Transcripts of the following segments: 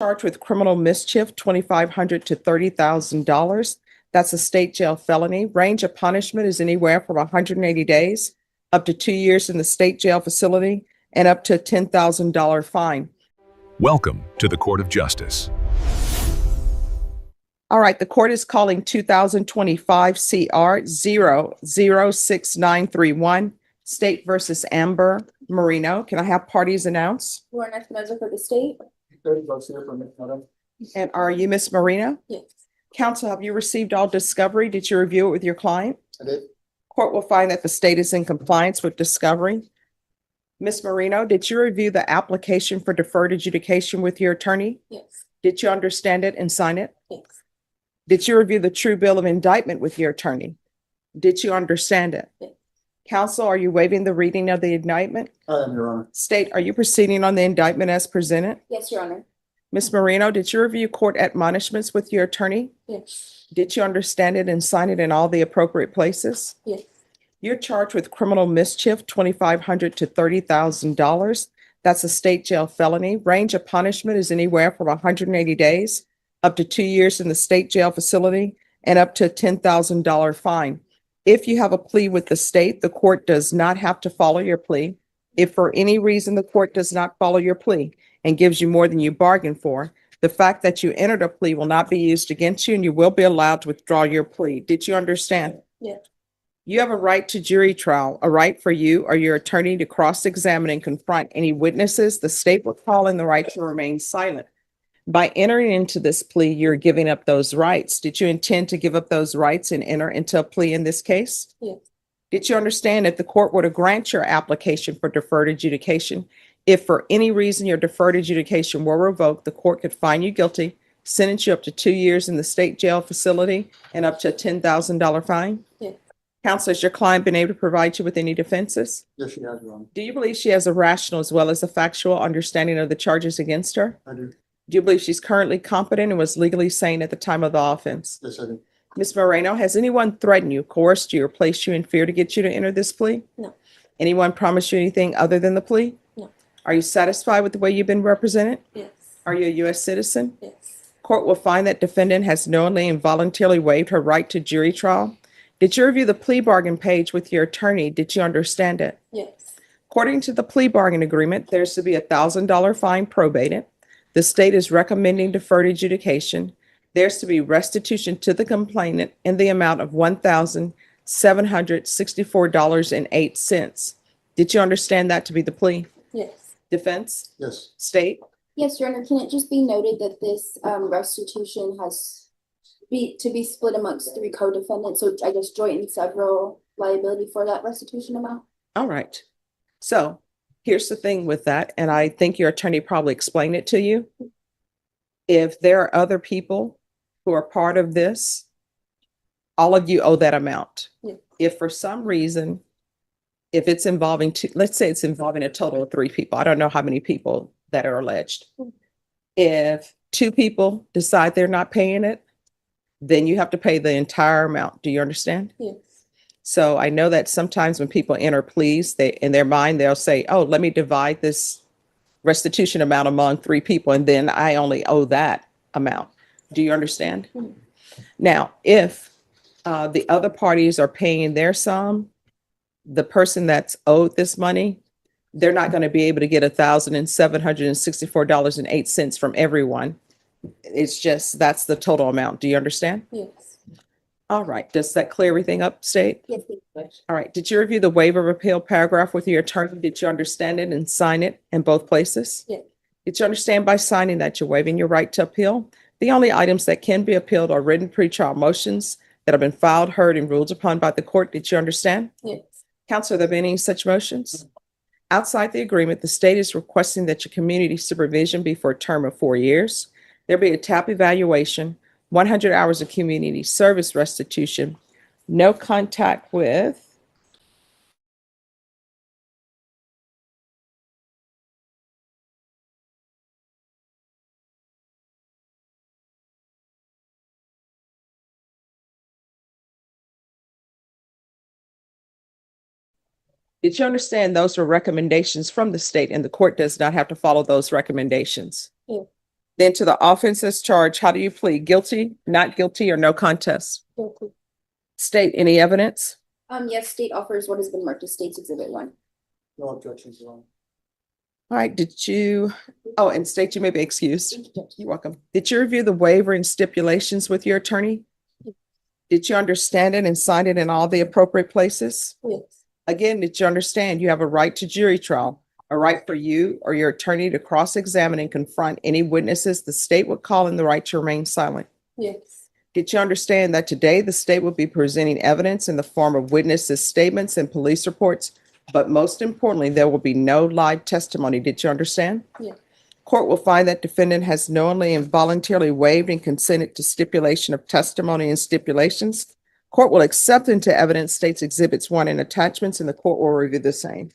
Charged with criminal mischief, $2,500 to $30,000. That's a state jail felony. Range of punishment is anywhere from 180 days up to 2 years in the state jail facility and up to a $10,000 fine. Welcome to the Court of Justice. All right, the court is calling 2025 CR 006931, State versus Amber Marino. Can I have parties announce? Lauren Espinoza for the state. And are you Miss Marino? Yes. Counsel, have you received all discovery? Did you review it with your client? I did. Court will find that the state is in compliance with discovery. Ms. Marino, did you review the application for deferred adjudication with your attorney? Yes. Did you understand it and sign it? Yes. Did you review the true bill of indictment with your attorney? Did you understand it? Yes. Counsel, are you waiving the reading of the indictment? I am, Your Honor. State, are you proceeding on the indictment as presented? Yes, Your Honor. Ms. Marino, did you review court admonishments with your attorney? Yes. Did you understand it and sign it in all the appropriate places? Yes. You're charged with criminal mischief, $2,500 to $30,000. That's a state jail felony. Range of punishment is anywhere from 180 days up to 2 years in the state jail facility and up to a $10,000 fine. If you have a plea with the state, the court does not have to follow your plea. If for any reason the court does not follow your plea and gives you more than you bargained for, the fact that you entered a plea will not be used against you and you will be allowed to withdraw your plea. Did you understand? Yes. You have a right to jury trial, a right for you or your attorney to cross-examine and confront any witnesses. The state will call in the right to remain silent. By entering into this plea, you're giving up those rights. Did you intend to give up those rights and enter into a plea in this case? Yes. Did you understand if the court were to grant your application for deferred adjudication, if for any reason your deferred adjudication were revoked, the court could find you guilty, sentence you up to 2 years in the state jail facility and up to a $10,000 fine? Yes. Counsel, has your client been able to provide you with any defenses? Yes, she has, Your Honor. Do you believe she has a rational as well as a factual understanding of the charges against her? I do. Do you believe she's currently competent and was legally sane at the time of the offense? Yes, I do. Ms. Moreno, has anyone threatened you, coerced you, or placed you in fear to get you to enter this plea? No. Anyone promised you anything other than the plea? No. Are you satisfied with the way you've been represented? Yes. Are you a U.S. citizen? Yes. Court will find that defendant has knowingly and voluntarily waived her right to jury trial. Did you review the plea bargain page with your attorney? Did you understand it? Yes. According to the plea bargain agreement, there's to be a $1,000 fine probated. The state is recommending deferred adjudication. There's to be restitution to the complainant in the amount of $1,764.08. Did you understand that to be the plea? Yes. Defense? Yes. State? Yes, Your Honor. Can it just be noted that this restitution has to be split amongst 3 co-defendants? So I guess joint and several liability for that restitution amount? All right. So here's the thing with that, and I think your attorney probably explained it to you. If there are other people who are part of this, all of you owe that amount. Yeah. If for some reason, if it's involving let's say it's involving a total of 3 people. I don't know how many people that are alleged. If 2 people decide they're not paying it, then you have to pay the entire amount. Do you understand? Yes. So I know that sometimes when people enter pleas, in their mind, they'll say, oh, let me divide this restitution amount among 3 people, and then I only owe that amount. Do you understand? Mhm. Now, if the other parties are paying their sum, the person that's owed this money, they're not going to be able to get $1,764.08 from everyone. It's just, that's the total amount. Do you understand? Yes. All right. Does that clear everything up, State? Yes. All right. Did you review the waiver of appeal paragraph with your attorney? Did you understand it and sign it in both places? Yes. Did you understand by signing that you're waiving your right to appeal? The only items that can be appealed are written pretrial motions that have been filed, heard, and ruled upon by the court. Did you understand? Yes. Counsel, have there been any such motions? Outside the agreement, the state is requesting that your community supervision be for a term of 4 years. There be a TAP evaluation, 100 hours of community service restitution, no contact with Did you understand those were recommendations from the state and the court does not have to follow those recommendations? Yeah. Then to the offenses charge, how do you plead? Guilty, not guilty, or no contest? Guilty. State any evidence? Yes, state offers what has been marked as State's Exhibit 1. No objections, Your Honor. All right, oh, and state you may be excused. You're welcome. Did you review the waiver and stipulations with your attorney? Did you understand it and sign it in all the appropriate places? Yes. Again, did you understand you have a right to jury trial, a right for you or your attorney to cross-examine and confront any witnesses the state would call in the right to remain silent? Yes. Did you understand that today the state will be presenting evidence in the form of witnesses' statements and police reports, but most importantly, there will be no live testimony? Did you understand? Yes. Court will find that defendant has knowingly and voluntarily waived and consented to stipulation of testimony and stipulations. Court will accept into evidence state's exhibits 1 and attachments, and the court will review the same.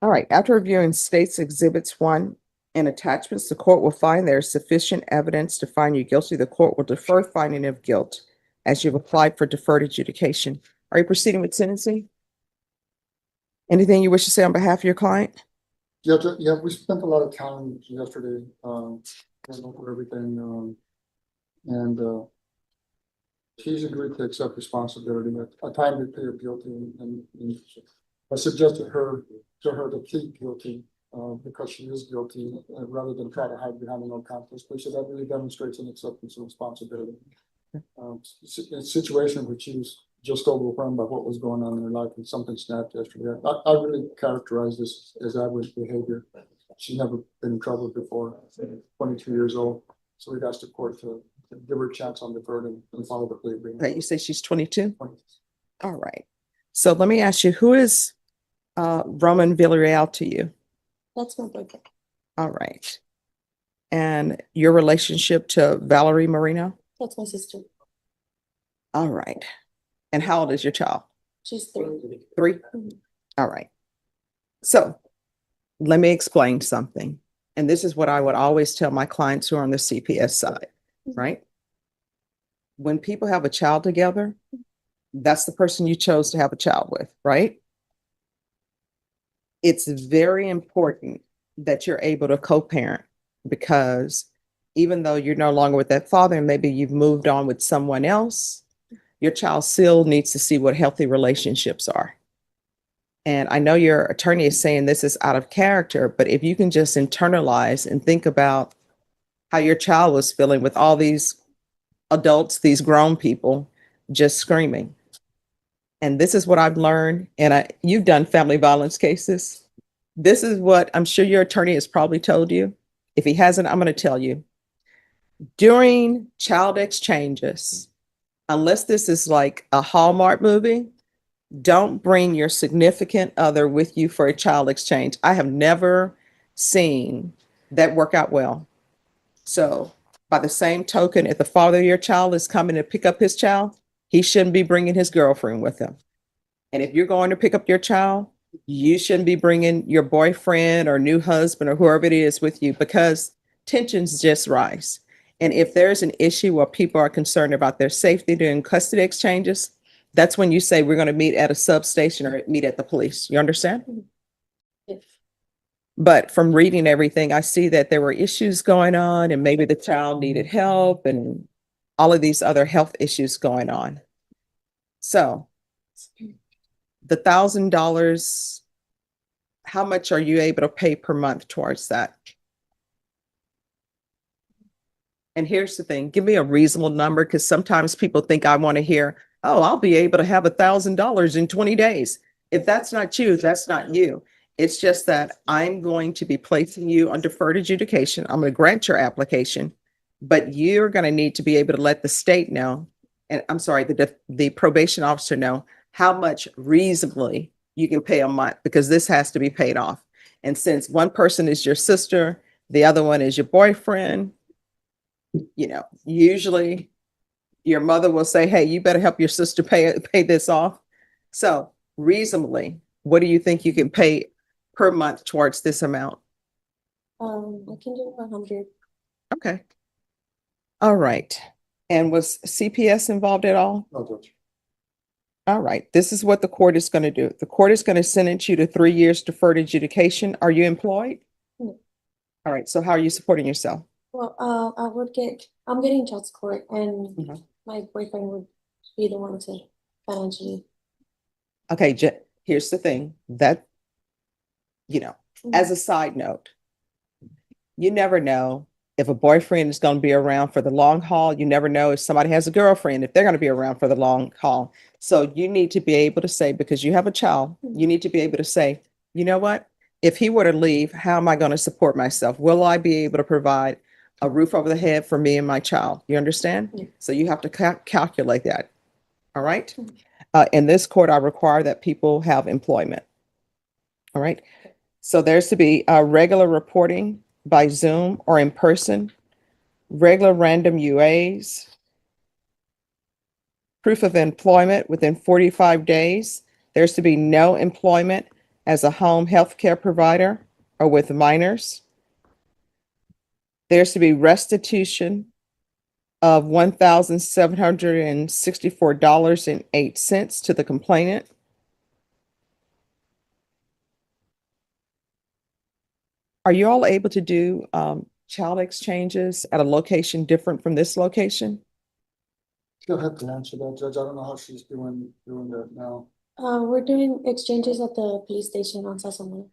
All right, after reviewing state's exhibits 1 and attachments, the court will find there is sufficient evidence to find you guilty. The court will defer finding of guilt as you've applied for deferred adjudication. Are you proceeding with sentencing? Anything you wish to say on behalf of your client? Yeah, we spent a lot of time yesterday, going over everything, and she's agreed to accept responsibility. At time to plead guilty, and I suggested to her to plead guilty, because she is guilty, rather than try to hide behind a no contest plea. So that really demonstrates an acceptance of responsibility. A situation where she was just overwhelmed by what was going on in her life, and something snapped yesterday. I really characterize this as average behavior. She's never been in trouble before, 22 years old. So we've asked the court to give her a chance on deferred and follow the plea agreement. Okay, you say she's 22? All right. So let me ask you, who is Roman Villarreal to you? That's my boyfriend. All right. And your relationship to Valerie Marino? That's my sister. All right. And how old is your child? She's 3. 3? All right. So let me explain something. And this is what I would always tell my clients who are on the CPS side, right? When people have a child together, that's the person you chose to have a child with, right? It's very important that you're able to co-parent, because even though you're no longer with that father and maybe you've moved on with someone else, your child still needs to see what healthy relationships are. And I know your attorney is saying this is out of character, but if you can just internalize and think about how your child was feeling with all these adults, these grown people just screaming. And this is what I've learned. And you've done family violence cases. This is what I'm sure your attorney has probably told you. If he hasn't, I'm going to tell you. During child exchanges, unless this is like a Hallmark movie, don't bring your significant other with you for a child exchange. I have never seen that work out well. So by the same token, if the father of your child is coming to pick up his child, he shouldn't be bringing his girlfriend with him. And if you're going to pick up your child, you shouldn't be bringing your boyfriend or new husband or whoever it is with you, because tensions just rise. And if there's an issue where people are concerned about their safety during custody exchanges, that's when you say we're going to meet at a substation or meet at the police. You understand? Yes. But from reading everything, I see that there were issues going on, and maybe the child needed help and all of these other health issues going on. So the $1,000, how much are you able to pay per month towards that? And here's the thing, give me a reasonable number, because sometimes people think I want to hear, oh, I'll be able to have $1,000 in 20 days. If that's not you, that's not you. It's just that I'm going to be placing you on deferred adjudication. I'm going to grant your application, but you're going to need to be able to let the state know, and I'm sorry, the probation officer know how much reasonably you can pay a month, because this has to be paid off. And since one person is your sister, the other one is your boyfriend, usually your mother will say, hey, you better help your sister pay this off. So reasonably, what do you think you can pay per month towards this amount? I can do 100. Okay. All right. And was CPS involved at all? No, Judge. All right. This is what the court is going to do. The court is going to sentence you to 3 years deferred adjudication. Are you employed? No. All right. So how are you supporting yourself? Well, I'm getting child support, and Mhm. my boyfriend would be the one to financially. Okay. Here's the thing that, as a side note, you never know if a boyfriend is going to be around for the long haul. You never know if somebody has a girlfriend, if they're going to be around for the long haul. So you need to be able to say, because you have a child, you need to be able to say, you know what? If he were to leave, how am I going to support myself? Will I be able to provide a roof over the head for me and my child? You understand? Yeah. So you have to calculate that. All right. In this court, I require that people have employment. All right. So there's to be regular reporting by Zoom or in person, regular random UAs, proof of employment within 45 days. There's to be no employment as a home health care provider or with minors. There's to be restitution of $1,764.08 to the complainant. Are you all able to do child exchanges at a location different from this location? She'll have to answer that, Judge. I don't know how she's doing that now. We're doing exchanges at the police station on Sassamon.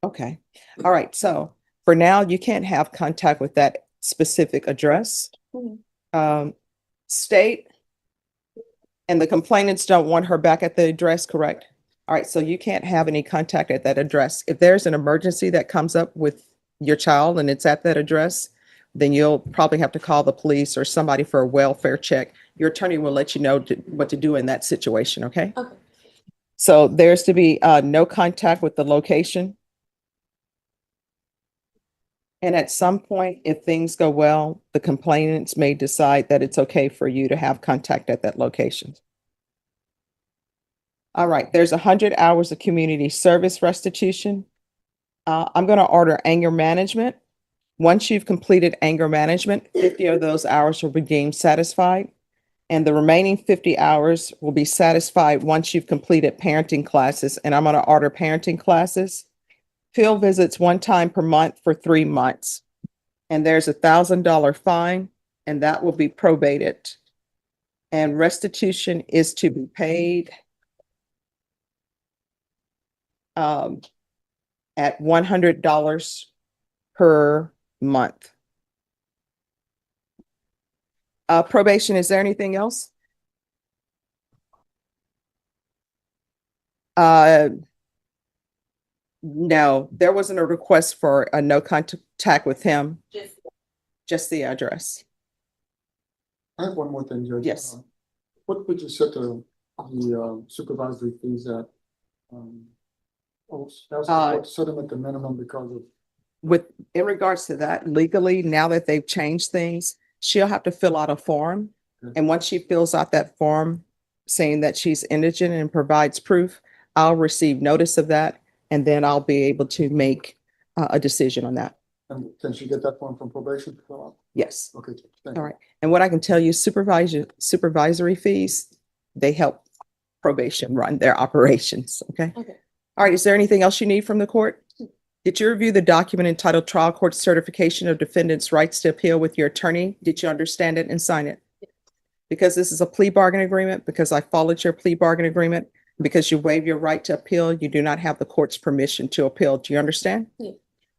Okay. All right. So for now, you can't have contact with that specific address. State and the complainants don't want her back at the address, correct? All right. So you can't have any contact at that address. If there's an emergency that comes up with your child and it's at that address, then you'll probably have to call the police or somebody for a welfare check. Your attorney will let you know what to do in that situation. Okay. Okay. So there's to be no contact with the location. And at some point, if things go well, the complainants may decide that it's okay for you to have contact at that location. All right, there's 100 hours of community service restitution. I'm going to order anger management. Once you've completed anger management, 50 of those hours will be deemed satisfied. And the remaining 50 hours will be satisfied once you've completed parenting classes. And I'm going to order parenting classes. Field visits 1 time per month for 3 months. And there's $1,000 fine, and that will be probated. And restitution is to be paid at $100 per month. Probation, is there anything else? No, there wasn't a request for a no contact with him. Just the address. I have one more thing, Judge. Yes. What would you set the supervisory fees at? Set them at the minimum because of. In regards to that, legally, now that they've changed things, she'll have to fill out a form. Okay. And once she fills out that form saying that she's indigent and provides proof, I'll receive notice of that. And then I'll be able to make a decision on that. And can she get that form from probation to fill out? Yes. Okay, thank All you. right. And what I can tell you, supervisory fees, they help probation run their operations. Okay. Okay. All right. Is there anything else you need from the court? Did you review the document entitled Trial Court Certification of Defendant's Rights to Appeal with your attorney? Did you understand it and sign it? Because this is a plea bargain agreement, because I followed your plea bargain agreement, because you waive your right to appeal, you do not have the court's permission to appeal. Do you understand? Yeah.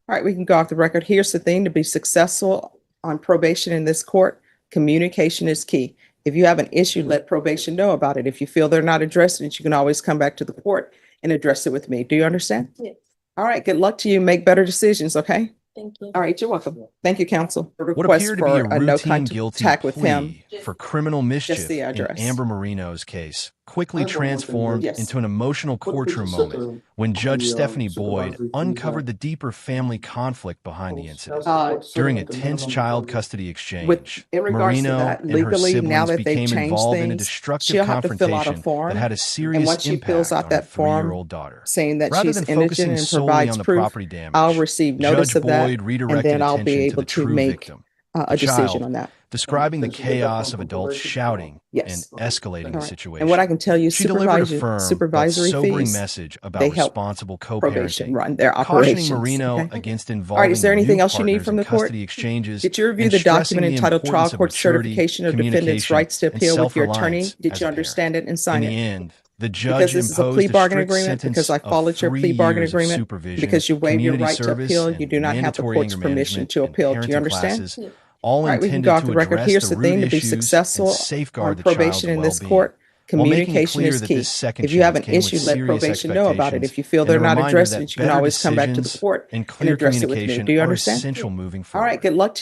All right, we can go off the record. Here's the thing: to be successful on probation in this court, communication is key. If you have an issue, let probation know about it. If you feel they're not addressing it, you can always come back to the court and address it with me. Do you understand? Yes. All right, good luck to you. Make better decisions, okay? Thank you. All right, you're welcome. Thank you, counsel. The What request appeared to be for a no routine guilty contact with him. plea for criminal mischief the in address. Amber Marino's case quickly I have one more thing. transformed Yes. into an emotional courtroom moment when Judge Stephanie Boyd supervisory fees uncovered the that deeper family conflict behind the incident. That's During a at the tense minimum child charges. custody exchange, In regards to Marino that, and her legally, now siblings that they've became changed involved in a things, destructive she'll have to fill out a confrontation form, that had a and serious once she fills impact out on her that form 3-year-old daughter. saying that Rather she's than indigent focusing and solely provides on the proof, property damage, I'll receive notice Judge of that, Boyd and redirected then I'll be attention to able the to true make victim, a the decision child, on that. describing the Did you get that chaos from of adults probation? shouting Yes. and escalating All the right. situation. And what I can tell you, She delivered a supervisory firm but supervisory sobering fees, message about they help responsible probation co-parenting, run their cautioning operations. Marino Okay? against All right, involving is there new anything else you need partners from in the court? custody exchanges, Did you review and the stressing document the entitled Trial importance of Court maturity, Certification of Defendant's communication, Rights to and Appeal with your attorney? self-reliance Did as you a understand it and In sign the it? end, the Because judge this is a imposed plea a bargaining strict agreement, sentence because I of followed your 3 plea bargaining years of agreement, supervision, because you waived your community right to service, appeal, you and do not have the mandatory court's anger permission management to and appeal. Do you parenting understand? classes, all All right, we can intended go off to the record. address Here's the the thing, root to be issues and successful on safeguard the child's probation in this well-being, court, while making communication clear is that key. this second If you have chance an came with issue, let serious probation know about it. expectations If you feel and they're a not reminder addressing that it, you can better always come back to the decisions court and and clear address it with me. communication Do you are understand? essential moving All right, forward. good luck to you.